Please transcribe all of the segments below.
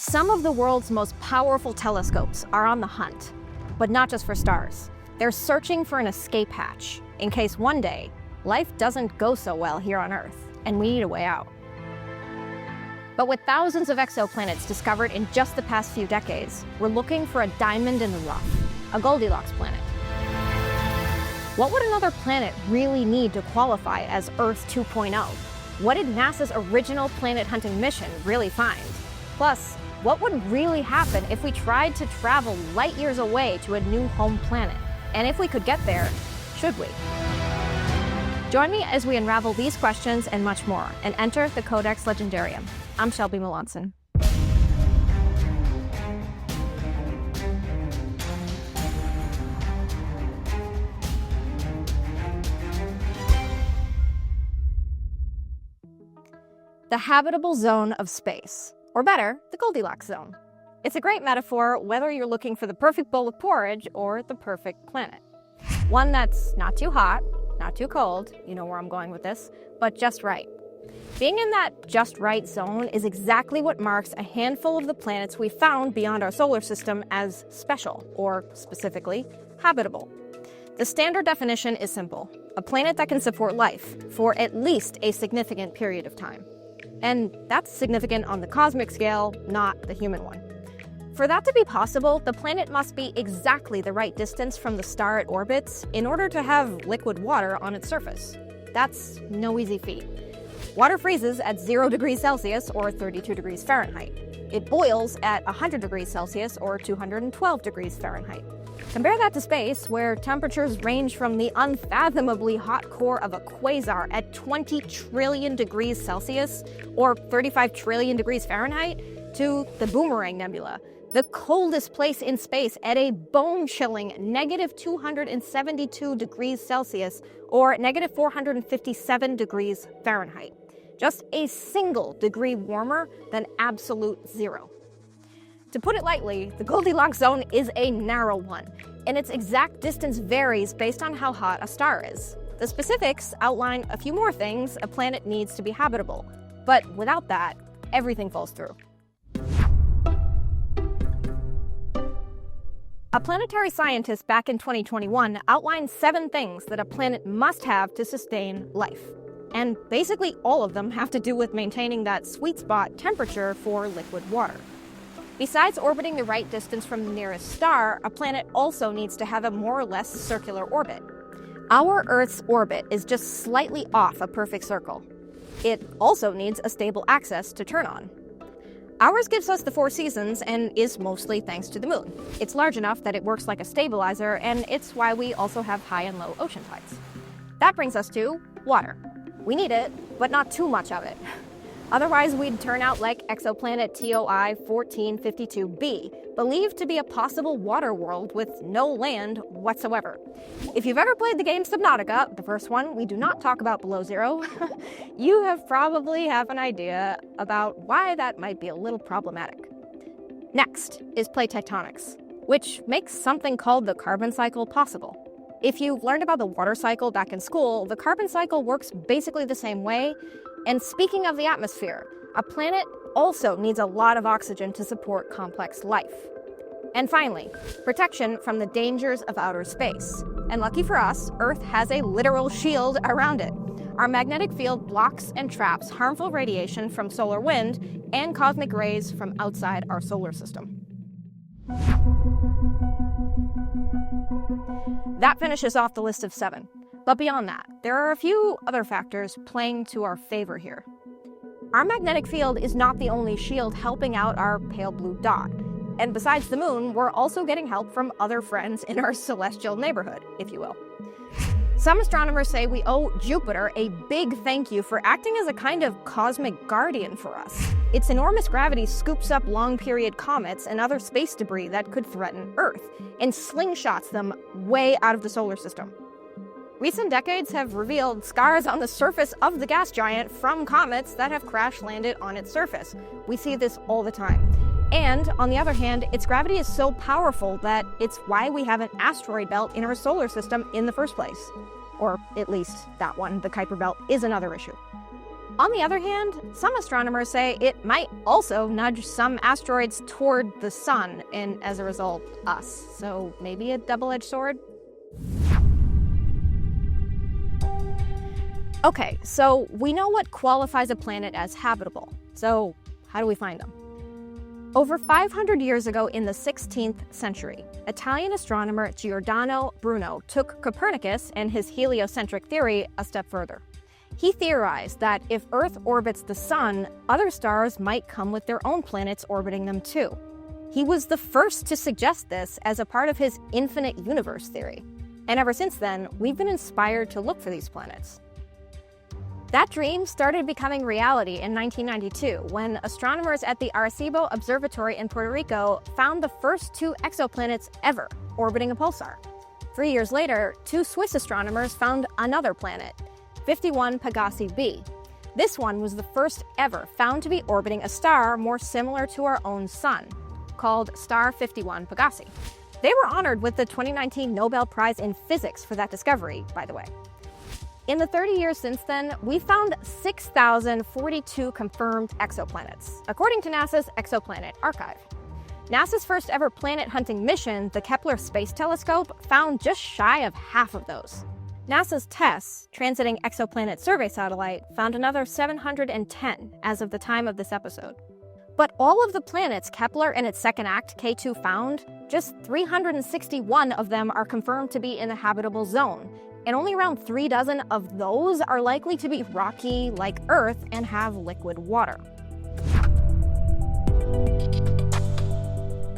Some of the world's most powerful telescopes are on the hunt, but not just for stars. They're searching for an escape hatch in case one day life doesn't go so well here on Earth and we need a way out. But with thousands of exoplanets discovered in just the past few decades, we're looking for a diamond in the rough, a Goldilocks planet. What would another planet really need to qualify as Earth 2.0? What did NASA's original planet hunting mission really find? Plus, what would really happen if we tried to travel light years away to a new home planet? And if we could get there, should we? Join me as we unravel these questions and much more, and enter the Codex Legendarium. I'm Shelby Melanson. The habitable zone of space, or better, the Goldilocks zone. It's a great metaphor whether you're looking for the perfect bowl of porridge or the perfect planet. One that's not too hot, not too cold, you know where I'm going with this, but just right. Being in that just right zone is exactly what marks a handful of the planets we found beyond our solar system as special, or specifically, habitable. The standard definition is simple: a planet that can support life for at least a significant period of time. And that's significant on the cosmic scale, not the human one. For that to be possible, the planet must be exactly the right distance from the star it orbits in order to have liquid water on its surface. That's no easy feat. Water freezes at 0 degrees Celsius or 32 degrees Fahrenheit. It boils at 100 degrees Celsius or 212 degrees Fahrenheit. Compare that to space, where temperatures range from the unfathomably hot core of a quasar at 20 trillion degrees Celsius or 35 trillion degrees Fahrenheit to the Boomerang Nebula, the coldest place in space at a bone-chilling negative 272 degrees Celsius or negative 457 degrees Fahrenheit. Just a single degree warmer than absolute zero. To put it lightly, the Goldilocks zone is a narrow one, and its exact distance varies based on how hot a star is. The specifics outline a few more things a planet needs to be habitable, but without that, everything falls through. A planetary scientist back in 2021 outlined 7 things that a planet must have to sustain life. And basically all of them have to do with maintaining that sweet spot temperature for liquid water. Besides orbiting the right distance from the nearest star, a planet also needs to have a more or less circular orbit. Our Earth's orbit is just slightly off a perfect circle. It also needs a stable axis to turn on. Ours gives us the 4 seasons and is mostly thanks to the moon. It's large enough that it works like a stabilizer, and it's why we also have high and low ocean tides. That brings us to water. We need it, but not too much of it. Otherwise, we'd turn out like exoplanet TOI 1452b, believed to be a possible water world with no land whatsoever. If you've ever played the game Subnautica, the first one, we do not talk about below zero, you probably have an idea about why that might be a little problematic. Next is plate tectonics, which makes something called the carbon cycle possible. If you've learned about the water cycle back in school, the carbon cycle works basically the same way. And speaking of the atmosphere, a planet also needs a lot of oxygen to support complex life. And finally, protection from the dangers of outer space. And lucky for us, Earth has a literal shield around it. Our magnetic field blocks and traps harmful radiation from solar wind and cosmic rays from outside our solar system. That finishes off the list of 7. But beyond that, there are a few other factors playing to our favor here. Our magnetic field is not the only shield helping out our pale blue dot. And besides the moon, we're also getting help from other friends in our celestial neighborhood, if you will. Some astronomers say we owe Jupiter a big thank you for acting as a kind of cosmic guardian for us. Its enormous gravity scoops up long-period comets and other space debris that could threaten Earth, and slingshots them way out of the solar system. Recent decades have revealed scars on the surface of the gas giant from comets that have crash-landed on its surface. We see this all the time. And, on the other hand, its gravity is so powerful that it's why we have an asteroid belt in our solar system in the first place. Or at least that one. The Kuiper belt is another issue. On the other hand, some astronomers say it might also nudge some asteroids toward the sun and, as a result, us. So maybe a double-edged sword? Okay, so we know what qualifies a planet as habitable. So how do we find them? Over 500 years ago in the 16th century, Italian astronomer Giordano Bruno took Copernicus and his heliocentric theory a step further. He theorized that if Earth orbits the sun, other stars might come with their own planets orbiting them too. He was the first to suggest this as a part of his infinite universe theory. And ever since then, we've been inspired to look for these planets. That dream started becoming reality in 1992 when astronomers at the Arecibo Observatory in Puerto Rico found the first 2 exoplanets ever orbiting a pulsar. 3 years later, 2 Swiss astronomers found another planet, 51 Pegasi b. This one was the first ever found to be orbiting a star more similar to our own sun, called Star 51 Pegasi. They were honored with the 2019 Nobel Prize in Physics for that discovery, by the way. In the 30 years since then, we found 6,042 confirmed exoplanets, according to NASA's Exoplanet Archive. NASA's first ever planet hunting mission, the Kepler Space Telescope, found just shy of half of those. NASA's TESS, Transiting Exoplanet Survey Satellite, found another 710 as of the time of this episode. But all of the planets Kepler and its second act, K2, found, just 361 of them are confirmed to be in the habitable zone, and only around 3 dozen of those are likely to be rocky like Earth and have liquid water.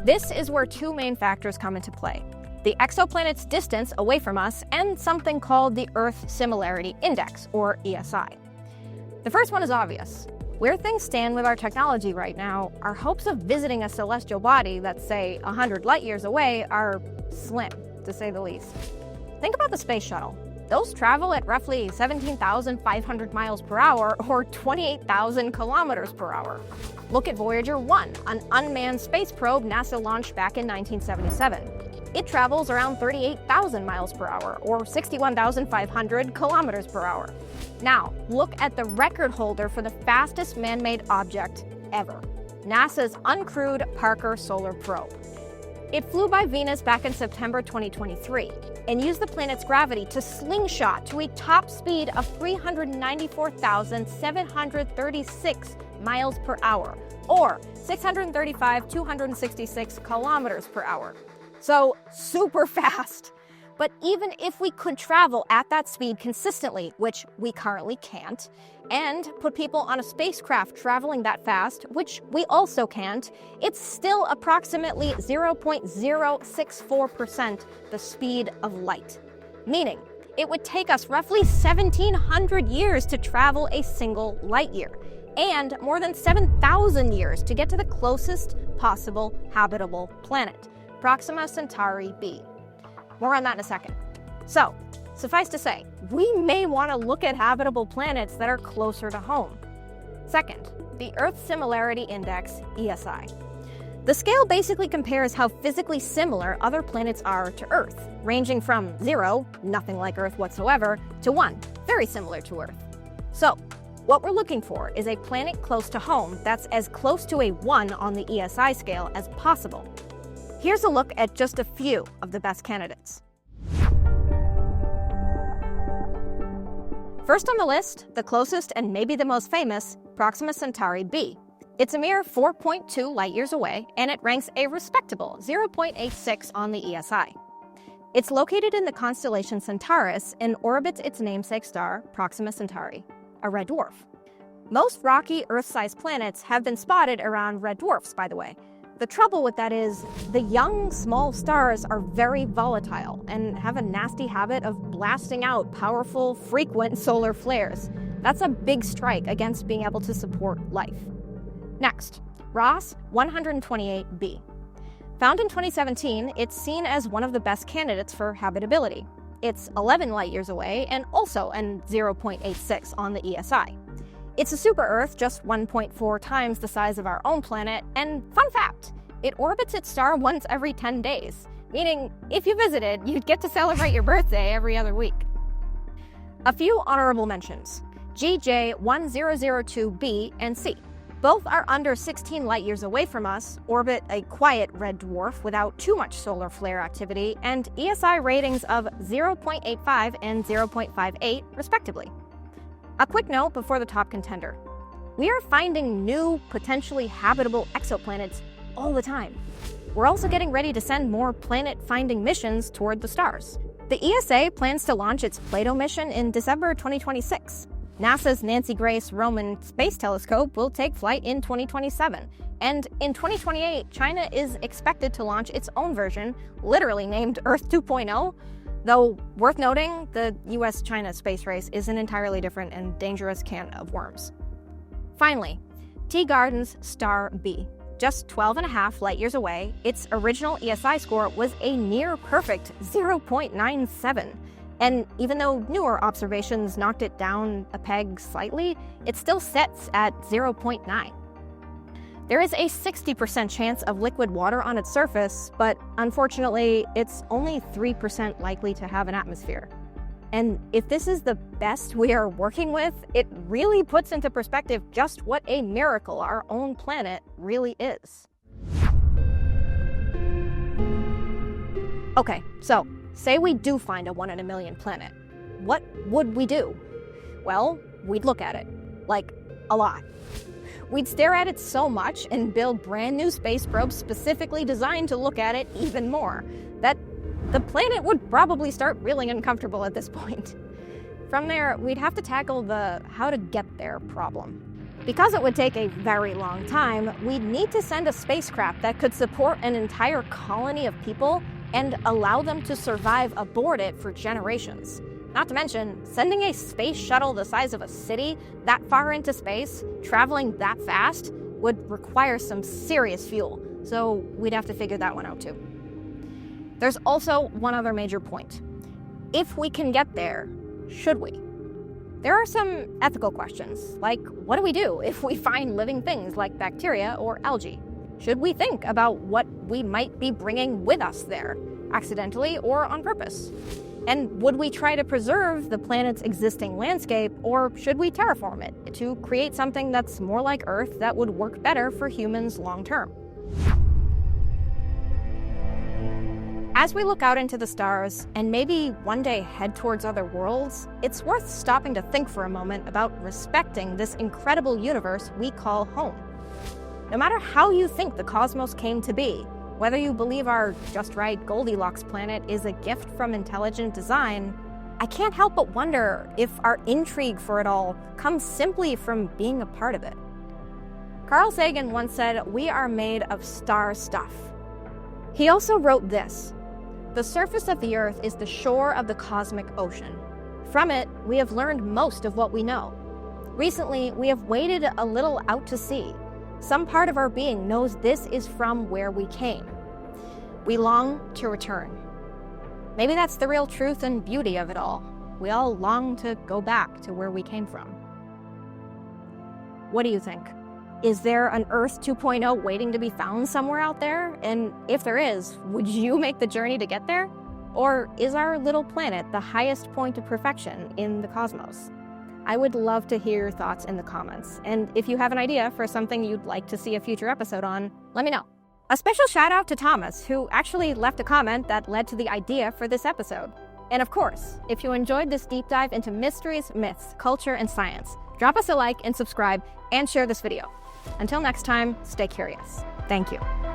This is where 2 main factors come into play: the exoplanet's distance away from us and something called the Earth Similarity Index, or ESI. The first one is obvious. Where things stand with our technology right now, our hopes of visiting a celestial body that's, say, 100 light years away are slim, to say the least. Think about the space shuttle. Those travel at roughly 17,500 miles per hour or 28,000 kilometers per hour. Look at Voyager 1, an unmanned space probe NASA launched back in 1977. It travels around 38,000 miles per hour or 61,500 kilometers per hour. Now, look at the record holder for the fastest man-made object ever, NASA's uncrewed Parker Solar Probe. It flew by Venus back in September 2023 and used the planet's gravity to slingshot to a top speed of 394,736 miles per hour, or 635,266 kilometers per hour. So, super fast. But even if we could travel at that speed consistently, which we currently can't, and put people on a spacecraft traveling that fast, which we also can't, it's still approximately 0.064% the speed of light. Meaning, it would take us roughly 1,700 years to travel a single light year, and more than 7,000 years to get to the closest possible habitable planet, Proxima Centauri b. More on that in a second. So, suffice to say, we may want to look at habitable planets that are closer to home. Second, the Earth Similarity Index, ESI. The scale basically compares how physically similar other planets are to Earth, ranging from 0, nothing like Earth whatsoever, to 1, very similar to Earth. So, what we're looking for is a planet close to home that's as close to a 1 on the ESI scale as possible. Here's a look at just a few of the best candidates. First on the list, the closest and maybe the most famous, Proxima Centauri b. It's a mere 4.2 light years away, and it ranks a respectable 0.86 on the ESI. It's located in the constellation Centaurus and orbits its namesake star, Proxima Centauri, a red dwarf. Most rocky Earth-sized planets have been spotted around red dwarfs, by the way. The trouble with that is the young, small stars are very volatile and have a nasty habit of blasting out powerful, frequent solar flares. That's a big strike against being able to support life. Next, Ross 128b. Found in 2017, it's seen as one of the best candidates for habitability. It's 11 light years away and also an 0.86 on the ESI. It's a super-Earth, just 1.4 times the size of our own planet, and fun fact, it orbits its star once every 10 days, meaning if you visited, you'd get to celebrate your birthday every other week. A few honorable mentions. GJ1002b and c. Both are under 16 light-years away from us, orbit a quiet red dwarf without too much solar flare activity, and ESI ratings of 0.85 and 0.58, respectively. A quick note before the top contender. We are finding new, potentially habitable exoplanets all the time. We're also getting ready to send more planet-finding missions toward the stars. The ESA plans to launch its Plato mission in December 2026. NASA's Nancy Grace Roman Space Telescope will take flight in 2027. And in 2028, China is expected to launch its own version, literally named Earth 2.0. Though, worth noting, the US-China space race is an entirely different and dangerous can of worms. Finally, Teegarden's Star B. Just 12.5 light-years away, its original ESI score was a near-perfect 0.97. And even though newer observations knocked it down a peg slightly, it still sets at 0.9. There is a 60% chance of liquid water on its surface, but unfortunately, it's only 3% likely to have an atmosphere. And if this is the best we are working with, it really puts into perspective just what a miracle our own planet really is. Okay, so say we do find a 1 in a million planet. What would we do? Well, we'd look at it. Like, a lot. We'd stare at it so much and build brand new space probes specifically designed to look at it even more, that the planet would probably start feeling uncomfortable at this point. From there, we'd have to tackle the how to get there problem. Because it would take a very long time, we'd need to send a spacecraft that could support an entire colony of people and allow them to survive aboard it for generations. Not to mention, sending a space shuttle the size of a city that far into space, traveling that fast, would require some serious fuel, so we'd have to figure that one out too. There's also one other major point. If we can get there, should we? There are some ethical questions, like what do we do if we find living things like bacteria or algae? Should we think about what we might be bringing with us there, accidentally or on purpose? And would we try to preserve the planet's existing landscape, or should we terraform it to create something that's more like Earth that would work better for humans long term? As we look out into the stars, and maybe one day head towards other worlds, it's worth stopping to think for a moment about respecting this incredible universe we call home. No matter how you think the cosmos came to be, whether you believe our just right Goldilocks planet is a gift from intelligent design, I can't help but wonder if our intrigue for it all comes simply from being a part of it. Carl Sagan once said, "We are made of star stuff." He also wrote this: "The surface of the Earth is the shore of the cosmic ocean. From it, we have learned most of what we know. Recently, we have waded a little out to sea. Some part of our being knows this is from where we came. We long to return." Maybe that's the real truth and beauty of it all. We all long to go back to where we came from. What do you think? Is there an Earth 2.0 waiting to be found somewhere out there? And if there is, would you make the journey to get there? Or is our little planet the highest point of perfection in the cosmos? I would love to hear your thoughts in the comments. And if you have an idea for something you'd like to see a future episode on, let me know. A special shout out to Thomas, who actually left a comment that led to the idea for this episode. And of course, if you enjoyed this deep dive into mysteries, myths, culture, and science, drop us a like and subscribe and share this video. Until next time, stay curious. Thank you.